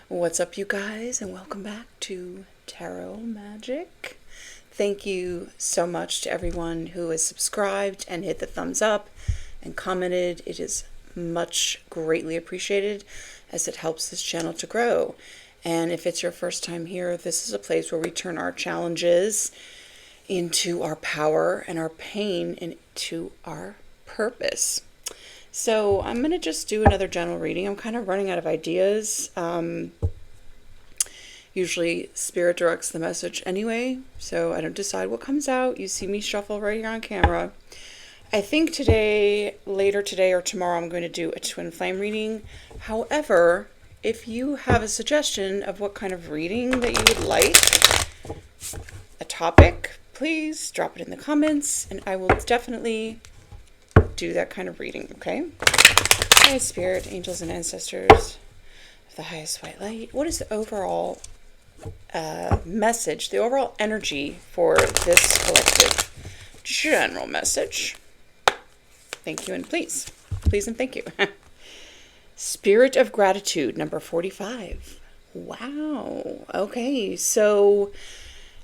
What's up, you guys, and welcome back to Tarot Magic. Thank you so much to everyone who has subscribed and hit the thumbs up and commented. It is much greatly appreciated as it helps this channel to grow. And if it's your first time here, this is a place where we turn our challenges into our power and our pain into our purpose. So I'm going to just do another general reading. I'm kind of running out of ideas. Usually Spirit directs the message anyway, so I don't decide what comes out. You see me shuffle right here on camera. I think later today or tomorrow, I'm going to do a twin flame reading. However, if you have a suggestion of what kind of reading that you would like, a topic, please drop it in the comments, and I will definitely do that kind of reading, okay? Hi, Spirit, angels, and ancestors of the highest white light. What is the overall message, the overall energy for this collective general message? Thank you and please. Please and thank you. Spirit of Gratitude, number 45. Wow. Okay, so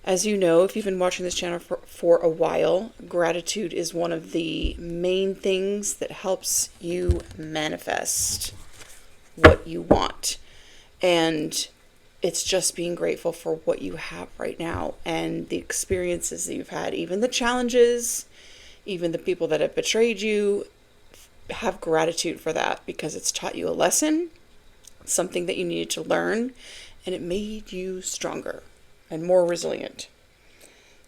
as you know, if you've been watching this channel for a while, gratitude is one of the main things that helps you manifest what you want. And it's just being grateful for what you have right now and the experiences that you've had, even the challenges, even the people that have betrayed you. Have gratitude for that because it's taught you a lesson, something that you needed to learn, and it made you stronger and more resilient.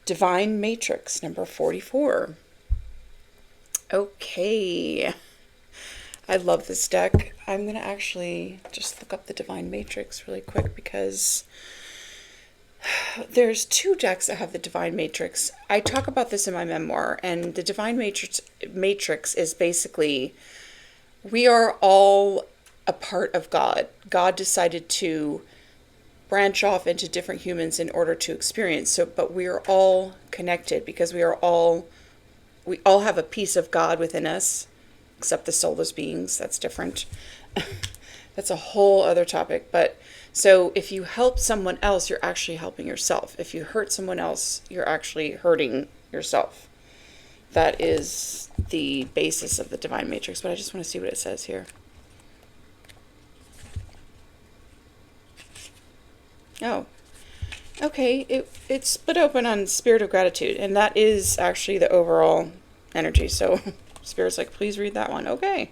Divine Matrix, number 44. Okay. I love this deck. I'm going to actually just look up the Divine Matrix really quick because there's two decks that have the Divine Matrix. I talk about this in my memoir, and the Divine Matrix is basically, we are all a part of God. God decided to branch off into different humans in order to experience. So, but we are all connected because we all have a piece of God within us, except the soulless beings. That's different. That's a whole other topic. But so if you help someone else, you're actually helping yourself. If you hurt someone else, you're actually hurting yourself. That is the basis of the Divine Matrix. But I just want to see what it says here. Oh, okay. It's split open on Spirit of Gratitude, and that is actually the overall energy. So Spirit's like, please read that one. Okay.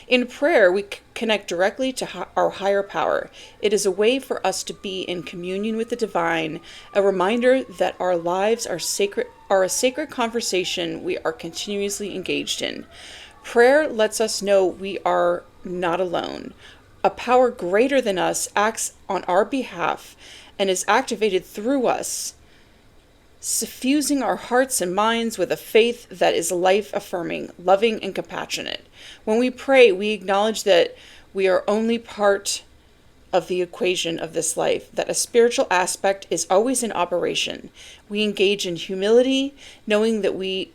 In prayer, we connect directly to our higher power. It is a way for us to be in communion with the divine, a reminder that our lives are a sacred conversation we are continuously engaged in. Prayer lets us know we are not alone. A power greater than us acts on our behalf and is activated through us, suffusing our hearts and minds with a faith that is life-affirming, loving, and compassionate. When we pray, we acknowledge that we are only part of the equation of this life, that a spiritual aspect is always in operation. We engage in humility, knowing that we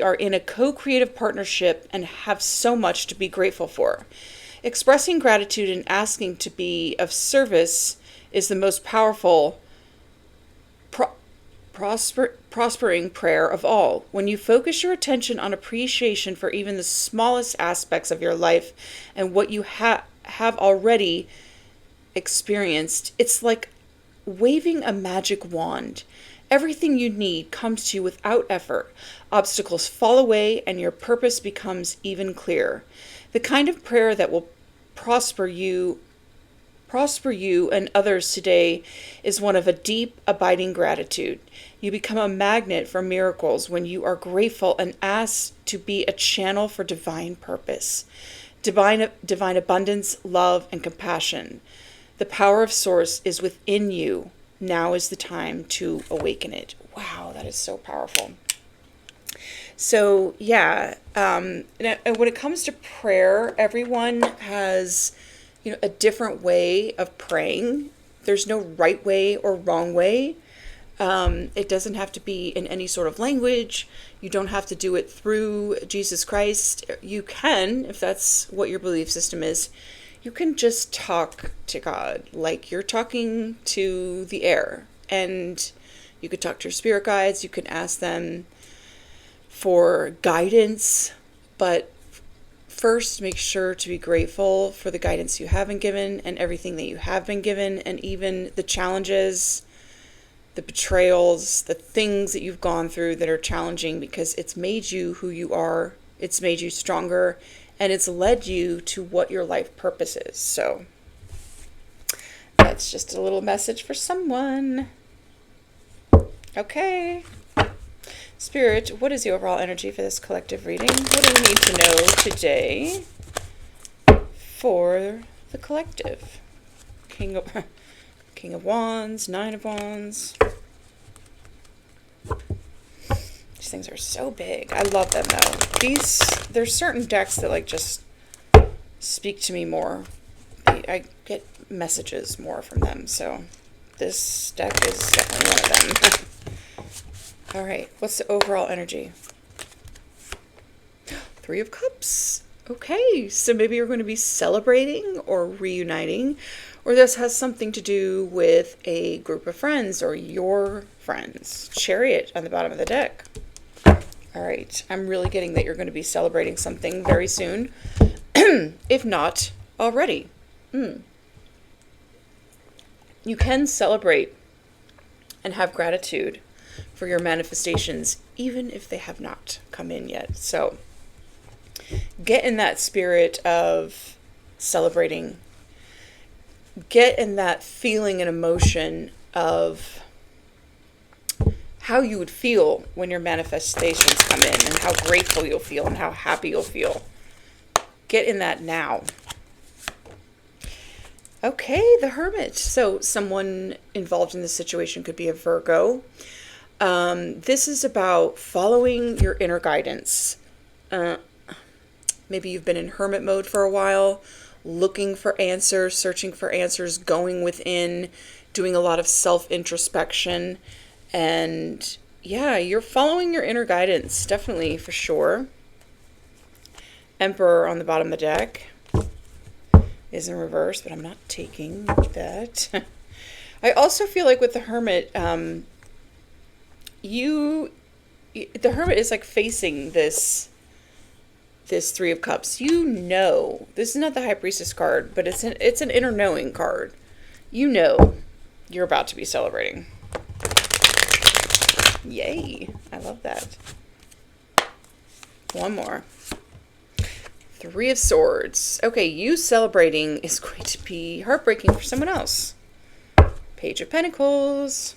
are in a co-creative partnership and have so much to be grateful for. Expressing gratitude and asking to be of service is the most powerful prospering prayer of all. When you focus your attention on appreciation for even the smallest aspects of your life and what you have already experienced, it's like waving a magic wand. Everything you need comes to you without effort. Obstacles fall away and your purpose becomes even clearer. The kind of prayer that will prosper you and others today is one of a deep, abiding gratitude. You become a magnet for miracles when you are grateful and ask to be a channel for divine purpose, divine abundance, love, and compassion. The power of Source is within you. Now is the time to awaken it. Wow, that is so powerful. So yeah, and when it comes to prayer, everyone has, a different way of praying. There's no right way or wrong way. It doesn't have to be in any sort of language. You don't have to do it through Jesus Christ. You can, if that's what your belief system is, you can just talk to God like you're talking to the air. And you could talk to your spirit guides. You can ask them for guidance. But first, make sure to be grateful for the guidance you have been given and everything that you have been given, and even the challenges, the betrayals, the things that you've gone through that are challenging, because it's made you who you are. It's made you stronger, and it's led you to what your life purpose is. So that's just a little message for someone. Okay. Spirit, what is the overall energy for this collective reading? What do we need to know today for the collective? King of Wands, Nine of Wands. These things are so big. I love them though. There's certain decks that like just speak to me more. I get messages more from them. So this deck is definitely one of them. All right, what's the overall energy? Three of Cups. Okay, so maybe you're going to be celebrating or reuniting, or this has something to do with a group of friends or your friends. Chariot on the bottom of the deck. All right, I'm really getting that you're going to be celebrating something very soon, if not already. You can celebrate and have gratitude for your manifestations, even if they have not come in yet. So get in that spirit of celebrating. Get in that feeling and emotion of how you would feel when your manifestations come in, and how grateful you'll feel and how happy you'll feel. Get in that now. Okay, the Hermit. So someone involved in this situation could be a Virgo. This is about following your inner guidance. Maybe you've been in hermit mode for a while, looking for answers, searching for answers, going within, doing a lot of self-introspection. And yeah, you're following your inner guidance, definitely, for sure. Emperor on the bottom of the deck is in reverse, but I'm not taking that. I also feel like with the Hermit, the Hermit is like facing this Three of Cups. You know, this is not the High Priestess card, but it's an inner knowing card. You know you're about to be celebrating. Yay. I love that. One more. Three of Swords. Okay, you celebrating is going to be heartbreaking for someone else. Page of Pentacles.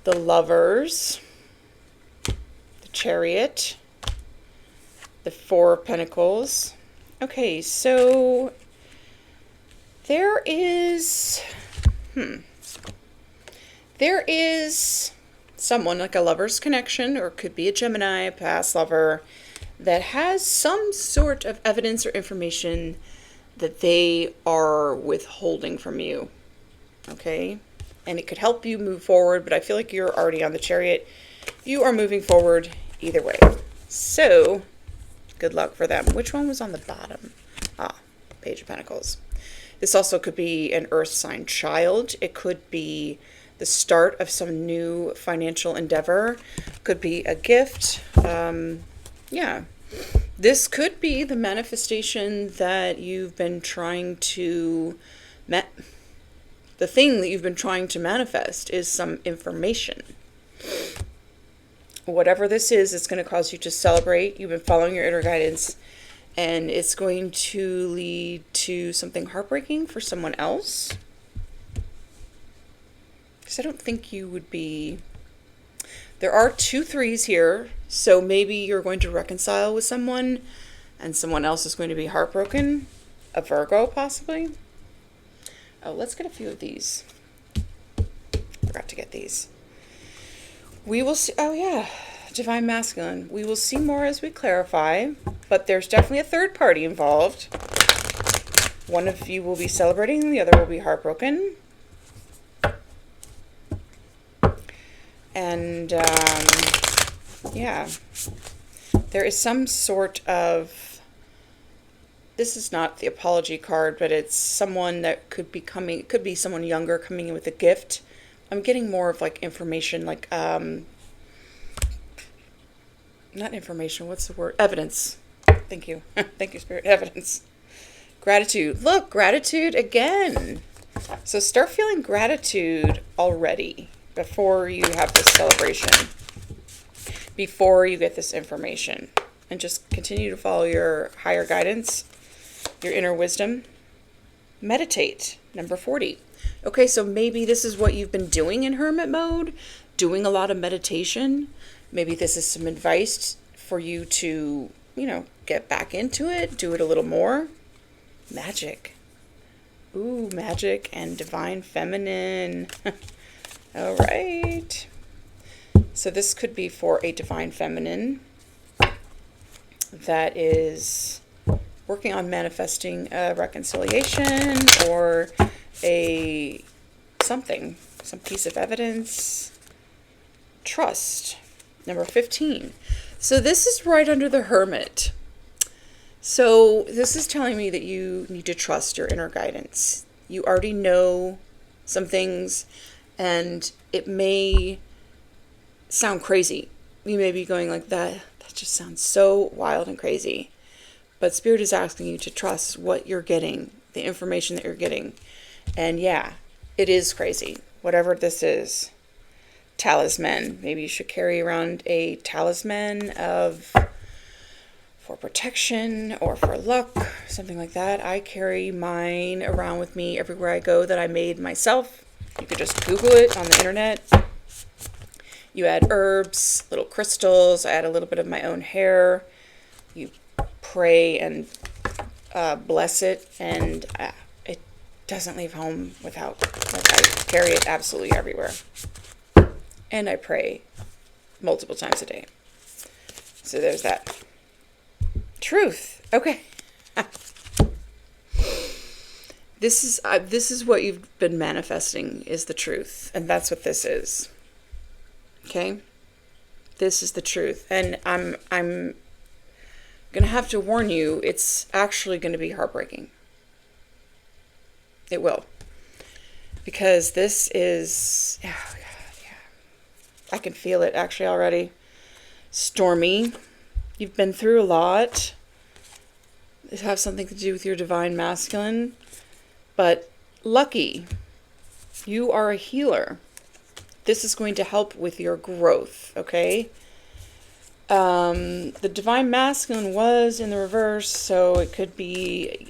The Lovers. The Chariot. The Four of Pentacles. Okay, so there is someone like a lover's connection, or it could be a Gemini, a past lover, that has some sort of evidence or information that they are withholding from you. Okay? And it could help you move forward, but I feel like you're already on the Chariot. You are moving forward either way. So, good luck for them. Which one was on the bottom? Page of Pentacles. This also could be an earth sign child. It could be the start of some new financial endeavor. Could be a gift. Yeah. This could be the manifestation that you've been trying to... The thing that you've been trying to manifest is some information. Whatever this is, it's going to cause you to celebrate. You've been following your inner guidance, and it's going to lead to something heartbreaking for someone else. Because I don't think you would be... There are 2 threes here, so maybe you're going to reconcile with someone, and someone else is going to be heartbroken. A Virgo, possibly. Oh, let's get a few of these. Forgot to get these. We will see. Oh, yeah. Divine Masculine. We will see more as we clarify, but there's definitely a third party involved. One of you will be celebrating, and the other will be heartbroken. And, yeah. There is some sort of this is not the apology card, but it's someone that could be coming, it could be someone younger coming in with a gift. I'm getting more of like information, like, not information, what's the word? Evidence. Thank you. Thank you, Spirit. Evidence. Gratitude. Look, gratitude again. So start feeling gratitude already before you have this celebration, before you get this information, and just continue to follow your higher guidance, your inner wisdom. Meditate. Number 40. Okay, so maybe this is what you've been doing in hermit mode, doing a lot of meditation. Maybe this is some advice for you to, get back into it, do it a little more. Magic. Ooh, magic and divine feminine. All right. So this could be for a divine feminine that is working on manifesting a reconciliation or some piece of evidence. Trust. Number 15. So this is right under the Hermit. So this is telling me that you need to trust your inner guidance. You already know some things, and it may sound crazy. You may be going like, that just sounds so wild and crazy. But Spirit is asking you to trust what you're getting, the information that you're getting. And yeah, it is crazy, whatever this is. Talisman. Maybe you should carry around a talisman for protection or for luck, something like that. I carry mine around with me everywhere I go that I made myself. You could just Google it on the internet. You add herbs, little crystals. I add a little bit of my own hair. You pray and bless it, and it doesn't leave home without, like, I carry it absolutely everywhere. And I pray multiple times a day. So there's that. Truth. Okay. This is what you've been manifesting, is the truth. And that's what this is. Okay? This is the truth. And I'm going to have to warn you, it's actually going to be heartbreaking. It will. Because this is, oh God, yeah. I can feel it actually already. Stormy. You've been through a lot. It has something to do with your divine masculine. But lucky. You are a healer. This is going to help with your growth, okay? The divine masculine was in the reverse, so it could be,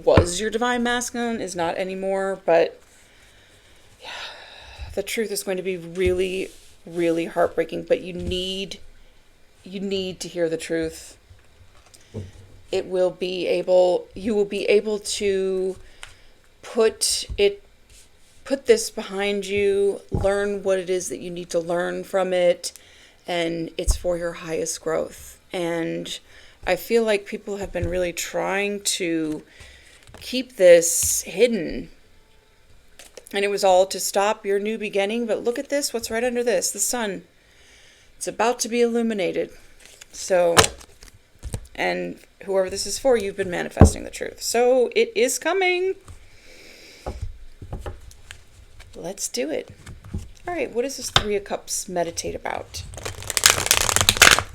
was your divine masculine, is not anymore, but yeah, the truth is going to be really, really heartbreaking, but you need to hear the truth. You will be able to put this behind you, learn what it is that you need to learn from it, and it's for your highest growth. And I feel like people have been really trying to keep this hidden, and it was all to stop your new beginning. But look at this, what's right under this? The sun. It's about to be illuminated. So, and whoever this is for, you've been manifesting the truth. So it is coming. Let's do it. All right, what does this Three of Cups meditate about?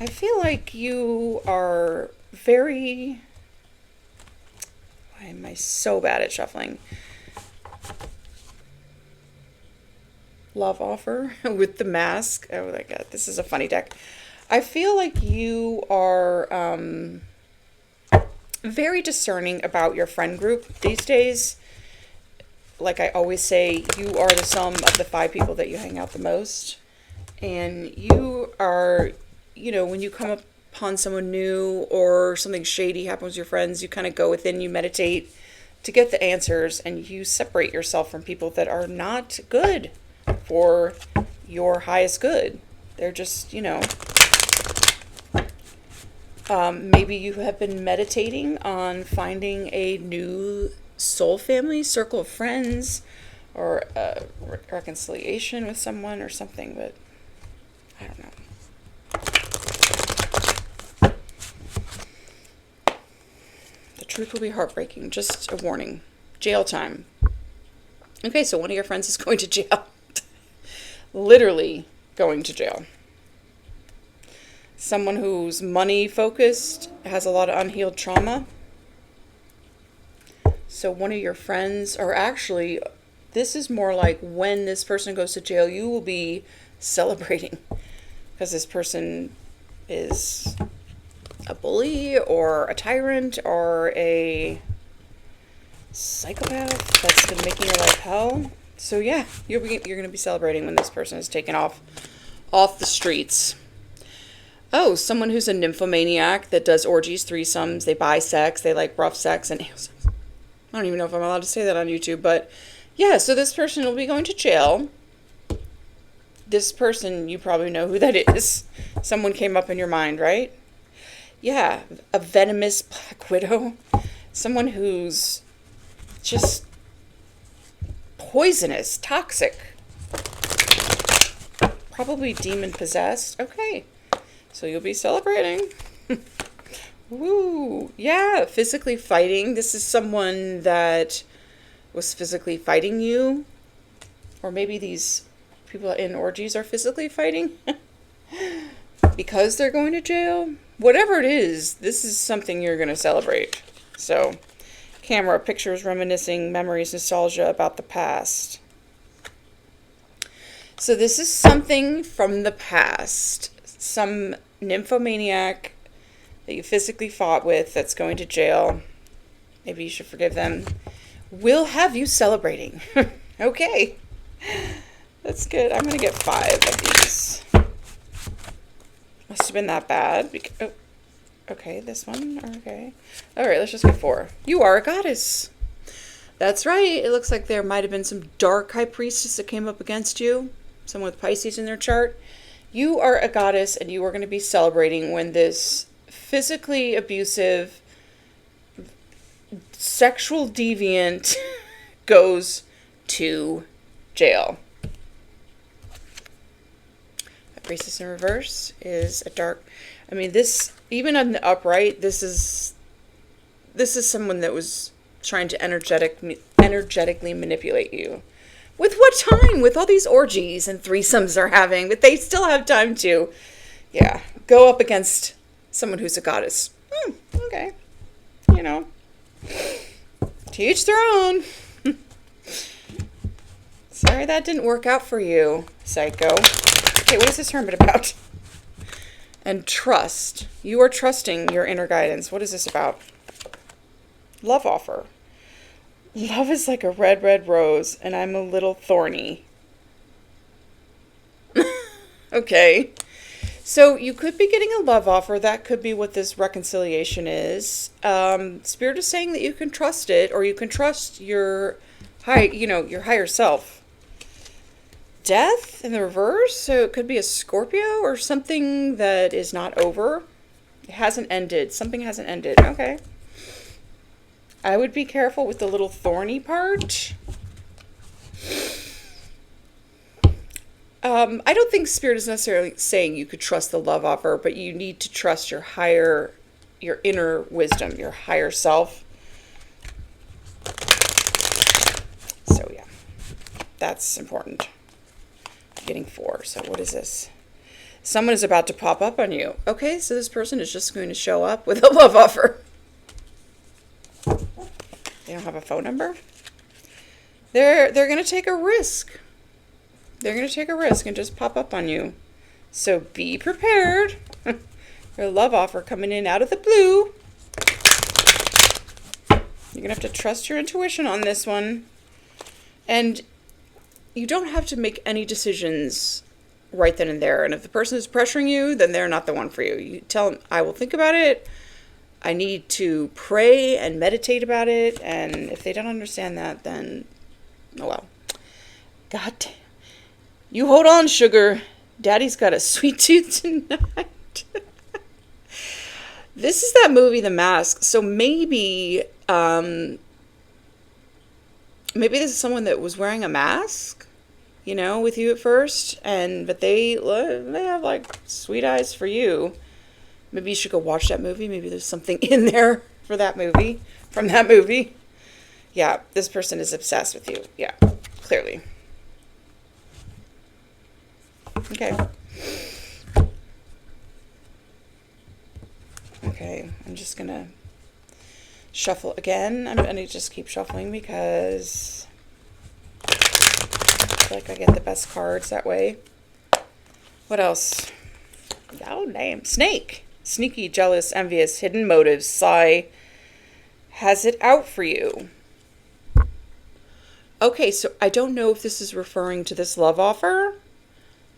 I feel like you are very... Why am I so bad at shuffling? Love offer with the mask. Oh my God, this is a funny deck. I feel like you are very discerning about your friend group these days. Like I always say, you are the sum of the 5 people that you hang out the most. And you are, when you come upon someone new or something shady happens with your friends, you kind of go within, you meditate to get the answers, and you separate yourself from people that are not good for your highest good. They're just, maybe you have been meditating on finding a new soul family, circle of friends, or a reconciliation with someone or something, but I don't know. Truth will be heartbreaking. Just a warning. Jail time. Okay, so one of your friends is going to jail. Literally going to jail. Someone who's money focused, has a lot of unhealed trauma. So one of your friends, or actually, this is more like when this person goes to jail, you will be celebrating. Because this person is a bully or a tyrant or a psychopath that's been making your life hell. So yeah, you're going to be celebrating when this person is taken off the streets. Oh, someone who's a nymphomaniac that does orgies, threesomes, they buy sex, they like rough sex and anal sex. I don't even know if I'm allowed to say that on YouTube, but yeah, so this person will be going to jail. This person, you probably know who that is. Someone came up in your mind, right? Yeah, a venomous black widow. Someone who's just poisonous, toxic. Probably demon possessed. Okay. So you'll be celebrating. Woo. Yeah, physically fighting. This is someone that was physically fighting you. Or maybe these people in orgies are physically fighting. Because they're going to jail. Whatever it is, this is something you're going to celebrate. So, camera, pictures, reminiscing, memories, nostalgia about the past. So this is something from the past. Some nymphomaniac that you physically fought with that's going to jail. Maybe you should forgive them. Will have you celebrating. Okay. That's good. I'm going to get 5 of these. Must have been that bad. Okay, this one. Okay. All right, let's just get 4. You are a goddess. That's right. It looks like there might have been some dark high priestess that came up against you. Someone with Pisces in their chart. You are a goddess, and you are going to be celebrating when this physically abusive, sexual deviant goes to jail. A priestess in reverse is a dark... I mean, this, even on the upright, this is someone that was trying to energetically manipulate you. With what time? With all these orgies and threesomes they're having, but they still have time to, yeah, go up against someone who's a goddess. Okay. You know, to each their own. Sorry that didn't work out for you, psycho. Okay, what is this hermit about? And trust. You are trusting your inner guidance. What is this about? Love offer. Love is like a red, red rose, and I'm a little thorny. Okay. So you could be getting a love offer. That could be what this reconciliation is. Spirit is saying that you can trust it, or you can trust your higher self. Death in the reverse. So it could be a Scorpio or something that is not over. It hasn't ended. Something hasn't ended. Okay. I would be careful with the little thorny part. I don't think Spirit is necessarily saying you could trust the love offer, but you need to trust your inner wisdom, your higher self. So yeah, that's important. Getting 4. So what is this? Someone is about to pop up on you. Okay, so this person is just going to show up with a love offer. They don't have a phone number. They're going to take a risk. They're going to take a risk and just pop up on you. So be prepared. Your love offer coming in out of the blue. You're going to have to trust your intuition on this one. And you don't have to make any decisions right then and there. And if the person is pressuring you, then they're not the one for you. You tell them, I will think about it. I need to pray and meditate about it. And if they don't understand that, then, oh well. God damn. You hold on, sugar. Daddy's got a sweet tooth tonight. This is that movie, The Mask. So maybe this is someone that was wearing a mask, with you at first. But they have like sweet eyes for you. Maybe you should go watch that movie. Maybe there's something in there for that movie. from that movie. Yeah, this person is obsessed with you. Yeah, clearly. Okay. Okay, I'm just going to shuffle again. I'm going to just keep shuffling because I feel like I get the best cards that way. What else? Oh, name. Snake. Sneaky, jealous, envious, hidden motives. Sigh. Has it out for you. Okay, so I don't know if this is referring to this love offer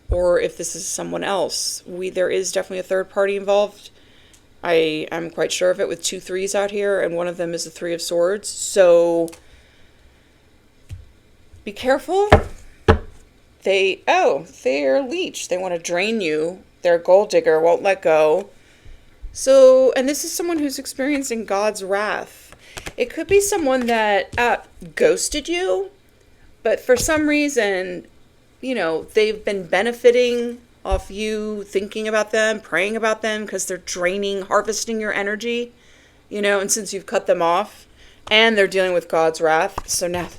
or if this is someone else. There is definitely a third party involved. I am quite sure of it with 2 3s out here, and one of them is the 3 of Swords. So be careful. They're a leech. They want to drain you. They're a gold digger, won't let go. So, and this is someone who's experiencing God's wrath. It could be someone that ghosted you, but for some reason, they've been benefiting off you thinking about them, praying about them, because they're draining, harvesting your energy, and since you've cut them off, and they're dealing with God's wrath, so now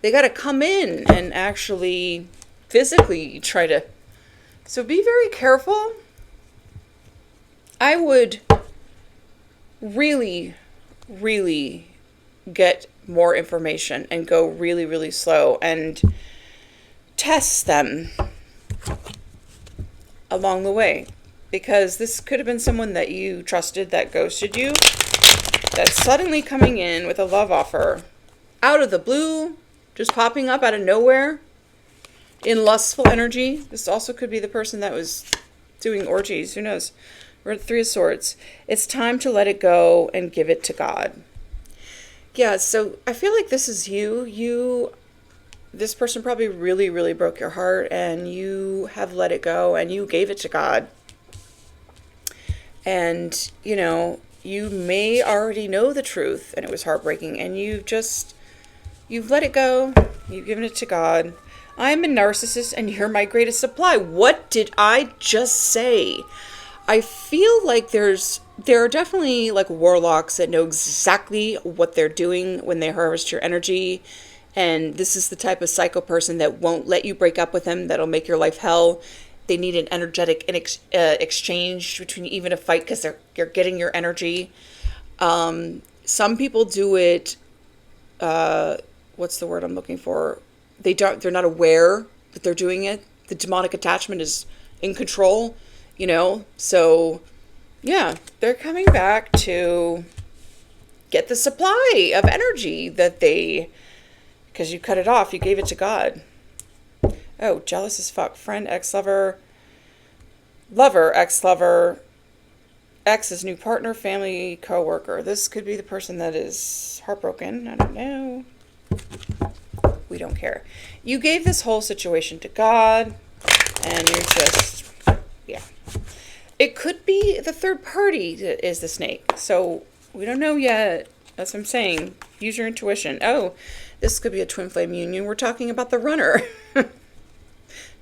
they got to come in and actually physically try to. So be very careful. I would really, really get more information and go really, really slow and test them along the way, because this could have been someone that you trusted that ghosted you, that's suddenly coming in with a love offer out of the blue, just popping up out of nowhere in lustful energy. This also could be the person that was doing orgies, who knows. We're at 3 of Swords. It's time to let it go and give it to God. Yeah, so I feel like this is you. This person probably really, really broke your heart, and you have let it go and you gave it to God. And, you may already know the truth and it was heartbreaking, and you've let it go. You've given it to God. I'm a narcissist and you're my greatest supply. What did I just say? I feel like there are definitely like warlocks that know exactly what they're doing when they harvest your energy. And this is the type of psycho person that won't let you break up with them. That'll make your life hell. They need an energetic exchange between even a fight, because you're getting your energy. Some people do it. What's the word I'm looking for? They're not aware that they're doing it. The demonic attachment is in control, So, yeah, they're coming back to get the supply of energy that because you cut it off, you gave it to God. Oh, jealous as fuck. Friend, ex-lover, ex-lover, ex's new partner, family, co-worker. This could be the person that is heartbroken. I don't know. We don't care. You gave this whole situation to God, and you're just, yeah. It could be the third party that is the snake. So we don't know yet. That's what I'm saying. Use your intuition. Oh, this could be a twin flame union. We're talking about the runner.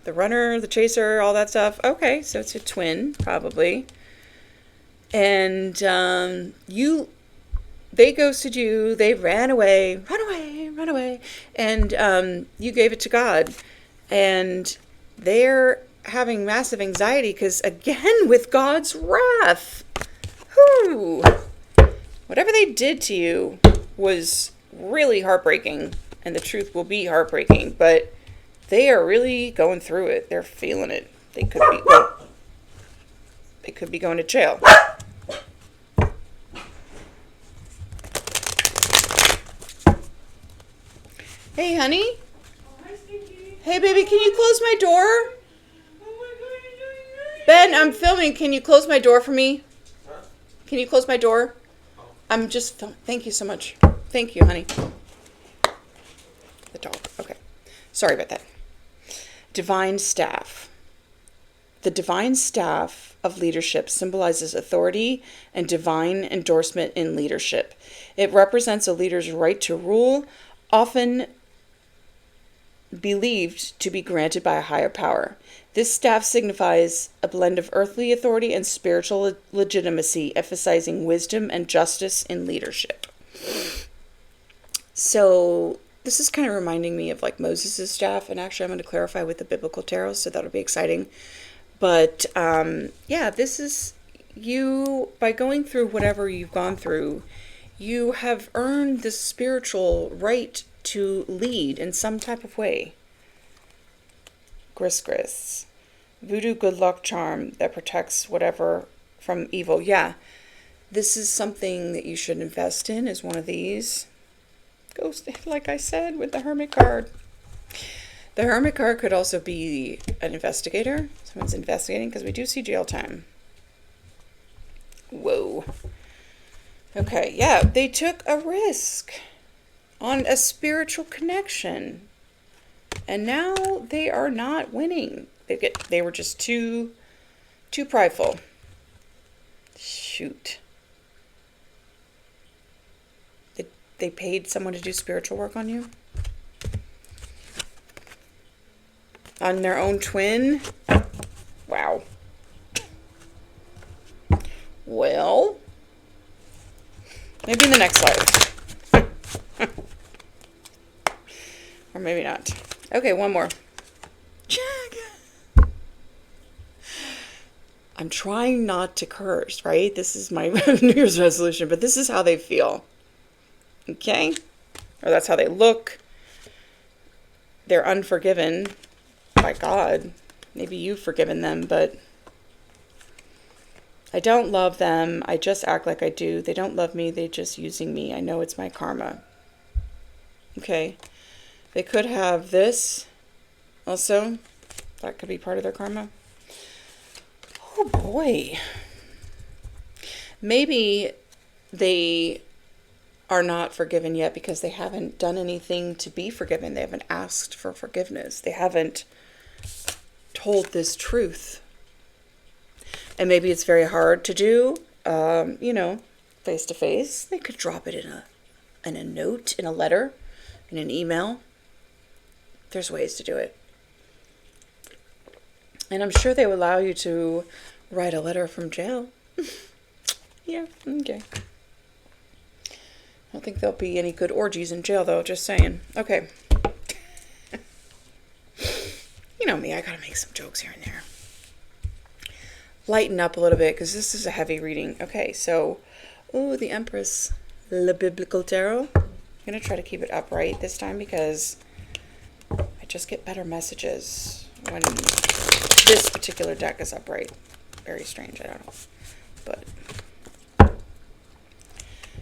The runner, the chaser, all that stuff. Okay, so it's a twin, probably. And they ghosted you. They ran away. And you gave it to God. And they're having massive anxiety because, again, with God's wrath. Whew. Whatever they did to you was really heartbreaking, and the truth will be heartbreaking, but they are really going through it. They're feeling it. They could be going to jail. Hey, honey. Oh, hi, Stinky. Hey, baby, can you close my door? Oh my God, you're doing great. Ben, I'm filming. Can you close my door for me? Huh? Can you close my door? Oh. I'm just Thank you so much. Thank you, honey. The dog. Okay. Sorry about that. Divine staff. The divine staff of leadership symbolizes authority and divine endorsement in leadership. It represents a leader's right to rule, often believed to be granted by a higher power. This staff signifies a blend of earthly authority and spiritual legitimacy, emphasizing wisdom and justice in leadership. So this is kind of reminding me of like Moses' staff, and actually I'm going to clarify with the biblical tarot, so that'll be exciting. But yeah, this is you, by going through whatever you've gone through, you have earned this spiritual right to lead in some type of way. Gris. Voodoo good luck charm that protects whatever from evil. Yeah, this is something that you should invest in, is one of these. Goes, like I said, with the Hermit card. The Hermit card could also be an investigator. Someone's investigating, because we do see jail time. Whoa. Okay, yeah, they took a risk on a spiritual connection. And now they are not winning. They were just too prideful. Shoot. They paid someone to do spiritual work on you? On their own twin? Wow. Well, maybe in the next life. Or maybe not. Okay, one more. I'm trying not to curse, right? This is my New Year's resolution, but this is how they feel. Okay? Or that's how they look. They're unforgiven by God. Maybe you've forgiven them, but I don't love them. I just act like I do. They don't love me. They're just using me. I know it's my karma. Okay. They could have this also. That could be part of their karma. Oh boy. Maybe they are not forgiven yet because they haven't done anything to be forgiven. They haven't asked for forgiveness. They haven't told this truth. And maybe it's very hard to do, face to face. They could drop it in a note, in a letter, in an email. There's ways to do it. And I'm sure they will allow you to write a letter from jail. Yeah, okay. I don't think there'll be any good orgies in jail, though. Just saying. Okay. You know me. I gotta make some jokes here and there. Lighten up a little bit, because this is a heavy reading. Okay, so... Oh, the Empress. Le Biblical Tarot. I'm gonna try to keep it upright this time, because I just get better messages when this particular deck is upright. Very strange. I don't know. But...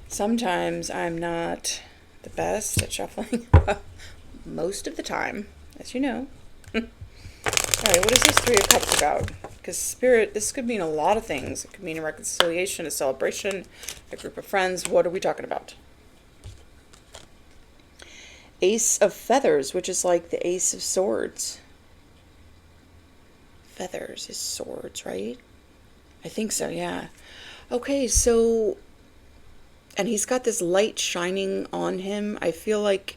sometimes I'm not the best at shuffling. Most of the time, as you know. Alright, what is this Three of Cups about? Because Spirit, this could mean a lot of things. It could mean a reconciliation, a celebration, a group of friends. What are we talking about? Ace of Feathers, which is like the Ace of Swords. Feathers is swords, right? I think so, yeah. Okay, so... and he's got this light shining on him. I feel like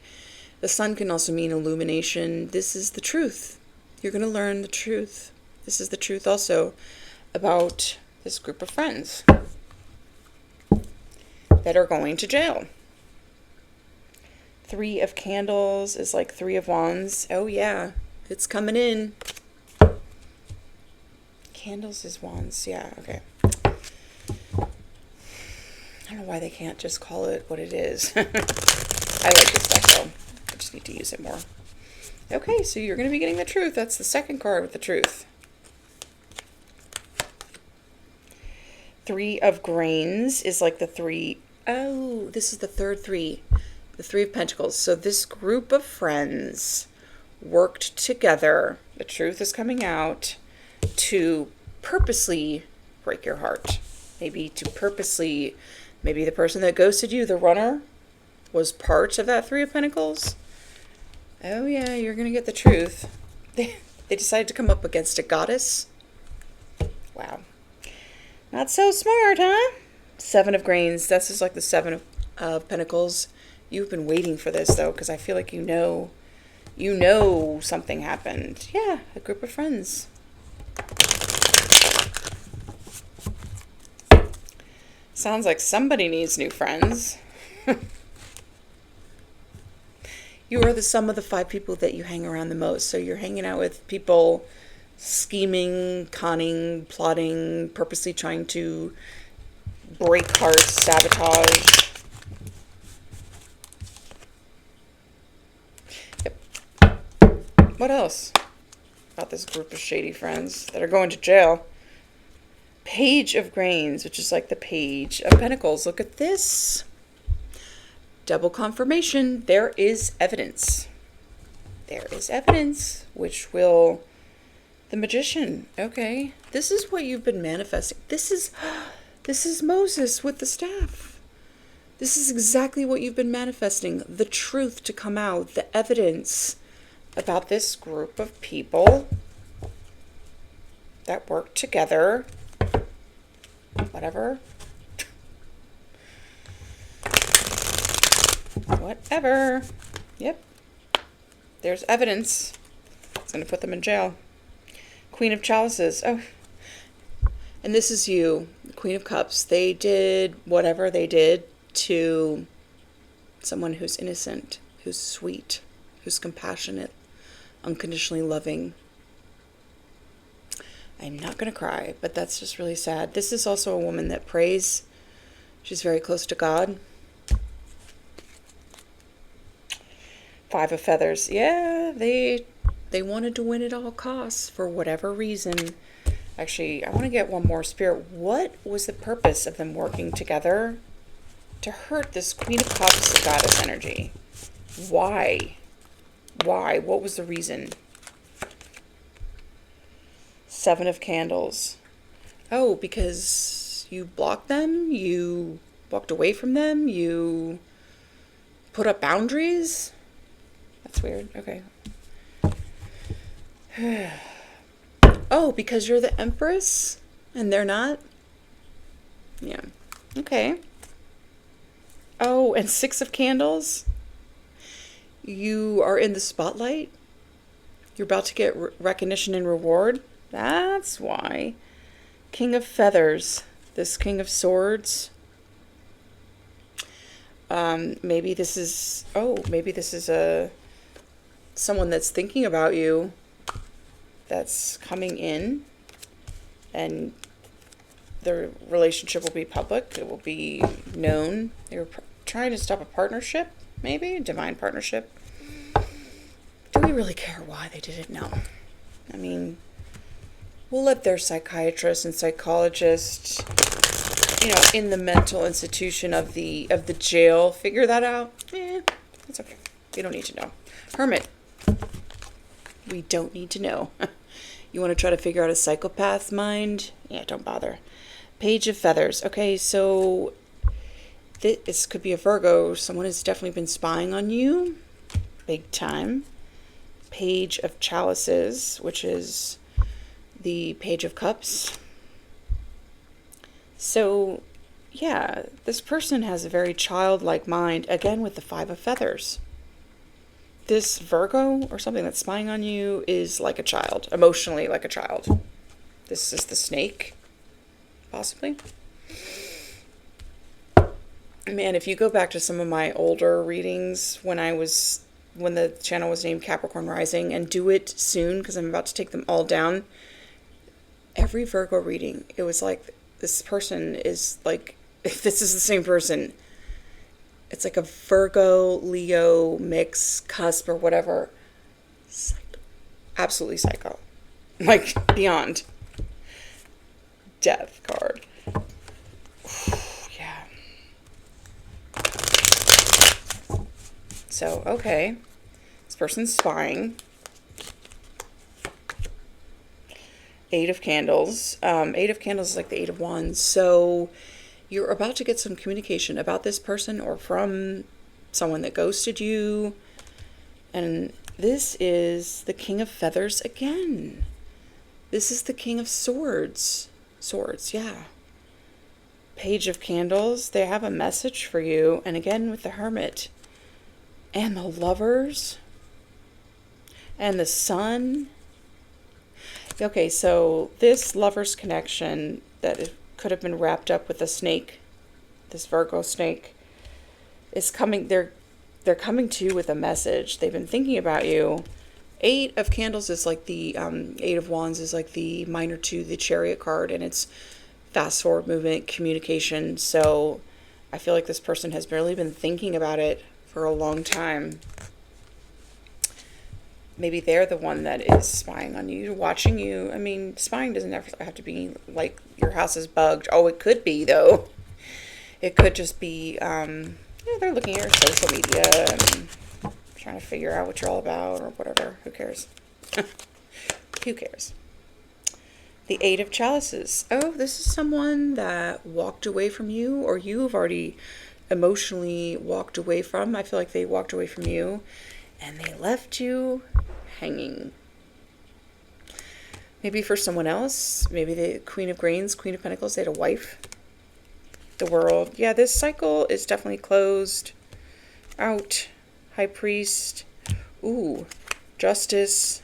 the sun can also mean illumination. This is the truth. You're going to learn the truth. This is the truth also about this group of friends that are going to jail. Three of Candles is like Three of Wands. Oh yeah, it's coming in. Candles is Wands. Yeah, okay. I don't know why they can't just call it what it is. I like this stuff though. I just need to use it more. Okay, so you're going to be getting the truth. That's the second card with the truth. Three of Grains is like the three... oh, this is the third three. The Three of Pentacles. So this group of friends worked together. The truth is coming out to purposely break your heart. Maybe to purposely... maybe the person that ghosted you, the runner, was part of that Three of Pentacles. Oh yeah, you're going to get the truth. They decided to come up against a goddess. Wow. Not so smart, huh? Seven of Grains. This is like the Seven of Pentacles. You've been waiting for this, though, because I feel like you know something happened. Yeah, a group of friends. Sounds like somebody needs new friends. You are the sum of the 5 people that you hang around the most. So you're hanging out with people scheming, conning, plotting, purposely trying to break hearts, sabotage. Yep. What else about this group of shady friends that are going to jail? Page of Grains, which is like the Page of Pentacles. Look at this. Double confirmation. There is evidence. There is evidence, which will... The Magician. Okay. This is what you've been manifesting. This is Moses with the staff. This is exactly what you've been manifesting. The truth to come out. The evidence about this group of people that work together. Whatever. Whatever. Yep. There's evidence. It's going to put them in jail. Queen of Chalices. Oh. And this is you, Queen of Cups. They did whatever they did to someone who's innocent, who's sweet, who's compassionate, unconditionally loving. I'm not going to cry, but that's just really sad. This is also a woman that prays. She's very close to God. 5 of Feathers. Yeah, they wanted to win at all costs for whatever reason. Actually, I want to get one more. Spirit, what was the purpose of them working together to hurt this Queen of Cups, the goddess energy? Why? Why? What was the reason? 7 of Candles. Oh, because you blocked them? You walked away from them? You put up boundaries? That's weird. Okay. Oh, because you're the Empress and they're not? Yeah. Okay. Oh, and 6 of Candles. You are in the spotlight. You're about to get recognition and reward. That's why. King of Feathers. This King of Swords. Maybe this is... Oh, maybe this is someone that's thinking about you. That's coming in, and the relationship will be public. It will be known. They were trying to stop a partnership, maybe a divine partnership. Do we really care why they did it? No. I mean, we'll let their psychiatrist and psychologist, in the mental institution of the jail figure that out. That's okay. We don't need to know. Hermit. We don't need to know. You want to try to figure out a psychopath's mind? Yeah, don't bother. Page of Feathers. Okay, so this could be a Virgo. Someone has definitely been spying on you. Big time. Page of Chalices, which is the Page of Cups. So, yeah, this person has a very childlike mind, again with the 5 of Feathers. This Virgo or something that's spying on you is like a child, emotionally like a child. This is the Snake, possibly. Man, if you go back to some of my older readings when the channel was named Capricorn Rising, and do it soon because I'm about to take them all down. Every Virgo reading, it was like this person is like, if this is the same person, it's like a Virgo, Leo mix, cusp, or whatever. Psycho. Absolutely psycho. Like, beyond. Death card. Yeah. So, okay. This person's spying. 8 of Candles. 8 of Candles is like the 8 of Wands. So you're about to get some communication about this person or from someone that ghosted you. And this is the King of Feathers again. This is the King of Swords. Swords, yeah. Page of Candles. They have a message for you. And again with the Hermit. And the Lovers. And the Sun. Okay, so this Lovers connection that could have been wrapped up with a snake, this Virgo snake, is coming. They're coming to you with a message. They've been thinking about you. 8 of Candles is like the 8 of Wands is like the minor 2, the Chariot card, and it's fast forward movement, communication. So I feel like this person has really been thinking about it for a long time. Maybe they're the one that is spying on you, watching you. I mean, spying doesn't have to be like your house is bugged. Oh, it could be, though. It could just be, they're looking at your social media and trying to figure out what you're all about or whatever. Who cares? Who cares? The 8 of Chalices. Oh, this is someone that walked away from you, or you've already emotionally walked away from. I feel like they walked away from you and they left you hanging. Maybe for someone else, maybe the Queen of Grains, Queen of Pentacles, they had a wife. The World. Yeah, this cycle is definitely closed. Out. High Priest. Ooh. Justice.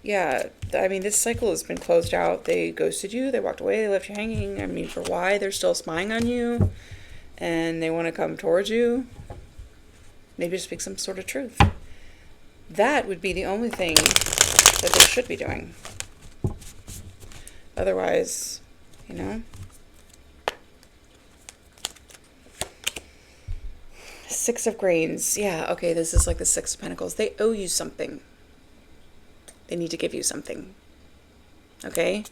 Yeah, I mean, this cycle has been closed out. They ghosted you. They walked away. They left you hanging. I mean, for why? They're still spying on you. And they want to come towards you. Maybe speak some sort of truth. That would be the only thing that they should be doing. Otherwise, you know. 6 of Grains. Yeah, okay, this is like the 6 of Pentacles. They owe you something. They need to give you something. Okay?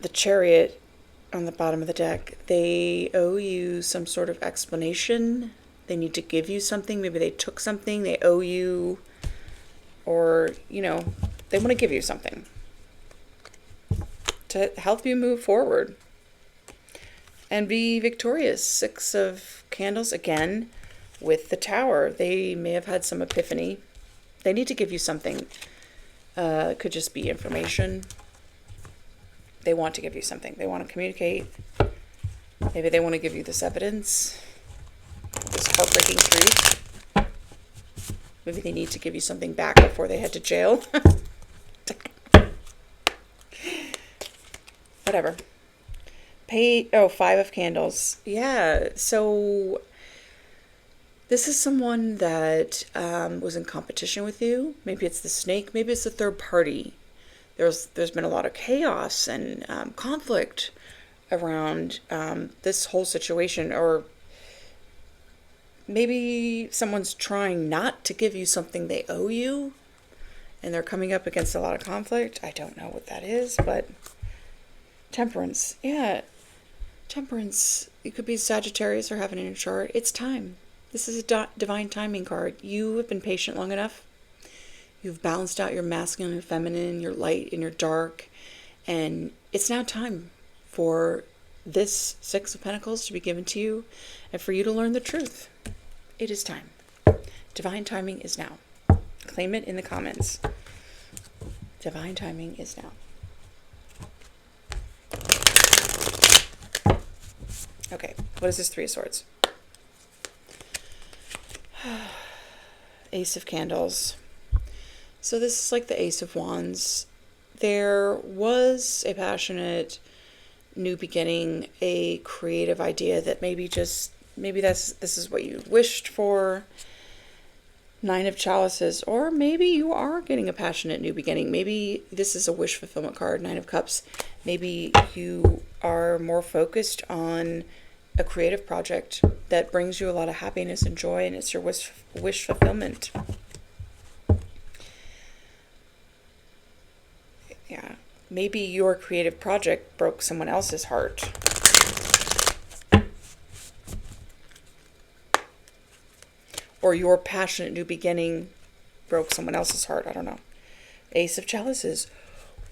The Chariot on the bottom of the deck. They owe you some sort of explanation. They need to give you something. Maybe they took something. They owe you. Or, you know, they want to give you something to help you move forward and be victorious. 6 of Candles again with the Tower. They may have had some epiphany. They need to give you something. It could just be information. They want to give you something. They want to communicate. Maybe they want to give you this evidence. This heartbreaking truth. Maybe they need to give you something back before they head to jail. Whatever. 5 of Candles. Yeah, so this is someone that was in competition with you. Maybe it's the Snake. Maybe it's the third party. There's been a lot of chaos and conflict around this whole situation. Or maybe someone's trying not to give you something they owe you, and they're coming up against a lot of conflict. I don't know what that is, but Temperance. Yeah. Temperance, you could be Sagittarius or have it in your chart. It's time. This is a divine timing card. You have been patient long enough. You've balanced out your masculine and feminine, your light and your dark. And it's now time for this 6 of Pentacles to be given to you and for you to learn the truth. It is time. Divine timing is now. Claim it in the comments. Divine timing is now. Okay, what is this 3 of Swords? Ace of Candles. So this is like the Ace of Wands. There was a passionate new beginning, a creative idea that maybe this is what you wished for. 9 of Chalices, or maybe you are getting a passionate new beginning. Maybe this is a wish fulfillment card. 9 of Cups. Maybe you are more focused on a creative project that brings you a lot of happiness and joy, and it's your wish fulfillment. Yeah, maybe your creative project broke someone else's heart. Or your passionate new beginning broke someone else's heart. I don't know. Ace of Chalices.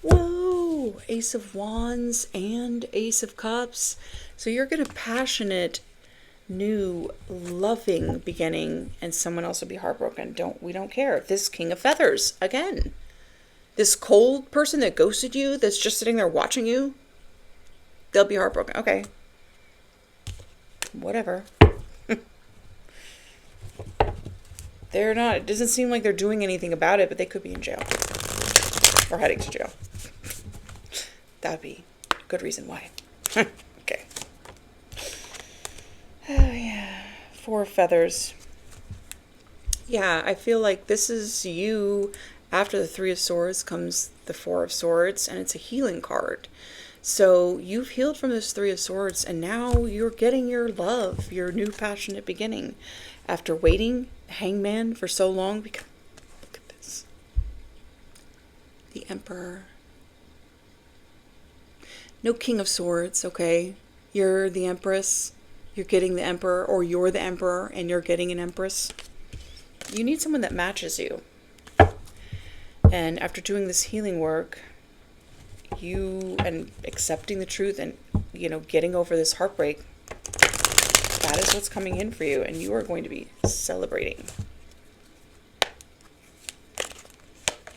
Whoa! Ace of Wands and Ace of Cups. So you're going to passionate, new, loving beginning, and someone else will be heartbroken. We don't care. This King of Feathers, again. This cold person that ghosted you, that's just sitting there watching you, they'll be heartbroken. Okay. Whatever. They're not, it doesn't seem like they're doing anything about it, but they could be in jail. Or heading to jail. That would be a good reason why. Okay. Oh, yeah. Four of Feathers. Yeah, I feel like this is you. After the Three of Swords comes the Four of Swords, and it's a healing card. So you've healed from this Three of Swords, and now you're getting your love, your new passionate beginning. After waiting, Hangman, for so long, because look at this. The Emperor. No King of Swords, okay? You're the Empress. You're getting the Emperor, or you're the Emperor, and you're getting an Empress. You need someone that matches you. And after doing this healing work, you and accepting the truth and, getting over this heartbreak, that is what's coming in for you, and you are going to be celebrating.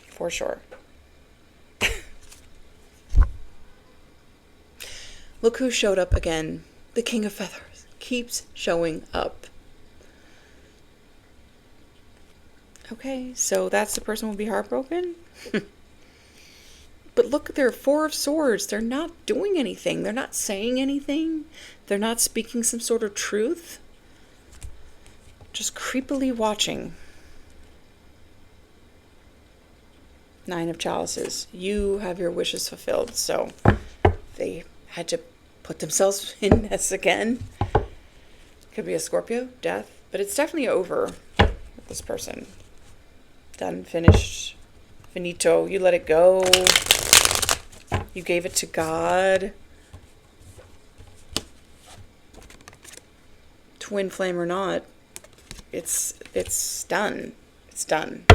For sure. Look who showed up again. The King of Feathers keeps showing up. Okay, so that's the person who will be heartbroken? But look, they're Four of Swords. They're not doing anything. They're not saying anything. They're not speaking some sort of truth. Just creepily watching. Nine of Chalices. You have your wishes fulfilled. So they had to put themselves in this again. Could be a Scorpio, death. But it's definitely over with this person. Done, finished, finito. You let it go. You gave it to God. Twin flame or not, it's done. It's done.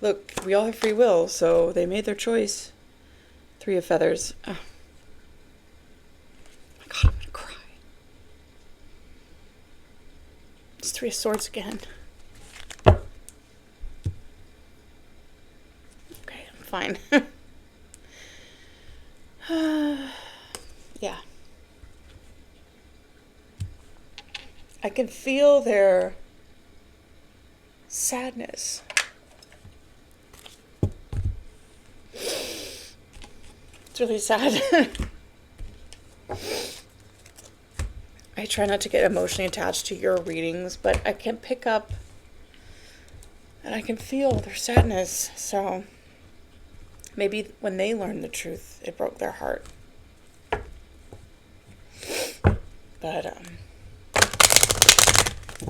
Look, we all have free will, so they made their choice. Three of Feathers. Oh. My God, I'm gonna cry. It's Three of Swords again. Fine. Yeah. I can feel their sadness. It's really sad. I try not to get emotionally attached to your readings, but I can pick up and I can feel their sadness. So maybe when they learned the truth, it broke their heart. But,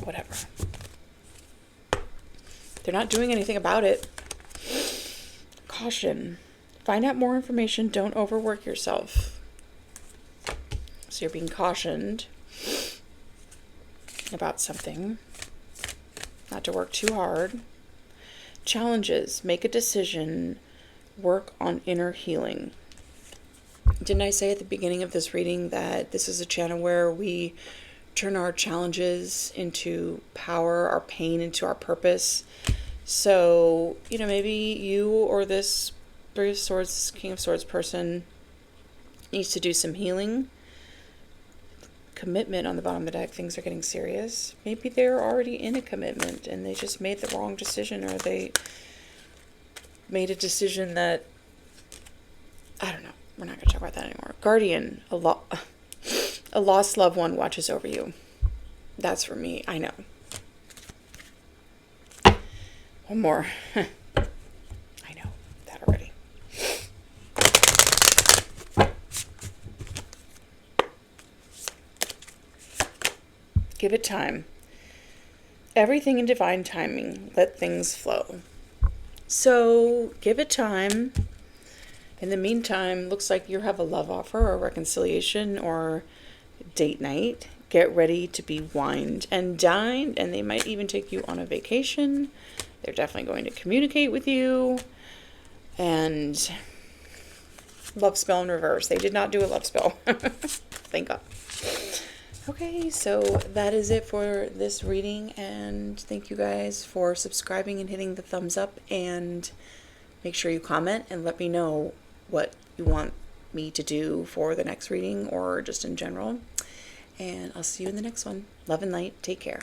whatever. They're not doing anything about it. Caution. Find out more information. Don't overwork yourself. So you're being cautioned about something. Not to work too hard. Challenges. Make a decision. Work on inner healing. Didn't I say at the beginning of this reading that this is a channel where we turn our challenges into power, our pain into our purpose? So, maybe you or this Three of Swords, King of Swords person needs to do some healing. Commitment on the bottom of the deck. Things are getting serious. Maybe they're already in a commitment and they just made the wrong decision, or they made a decision that, I don't know. We're not going to talk about that anymore. Guardian, a lost loved one watches over you. That's for me. I know. One more. I know that already. Give it time. Everything in divine timing. Let things flow. So give it time. In the meantime, looks like you have a love offer or reconciliation or date night. Get ready to be wined and dined, and they might even take you on a vacation. They're definitely going to communicate with you. And love spell in reverse. They did not do a love spell. Thank God. Okay, so that is it for this reading, and thank you guys for subscribing and hitting the thumbs up, and make sure you comment and let me know what you want me to do for the next reading or just in general. And I'll see you in the next one. Love and light. Take care.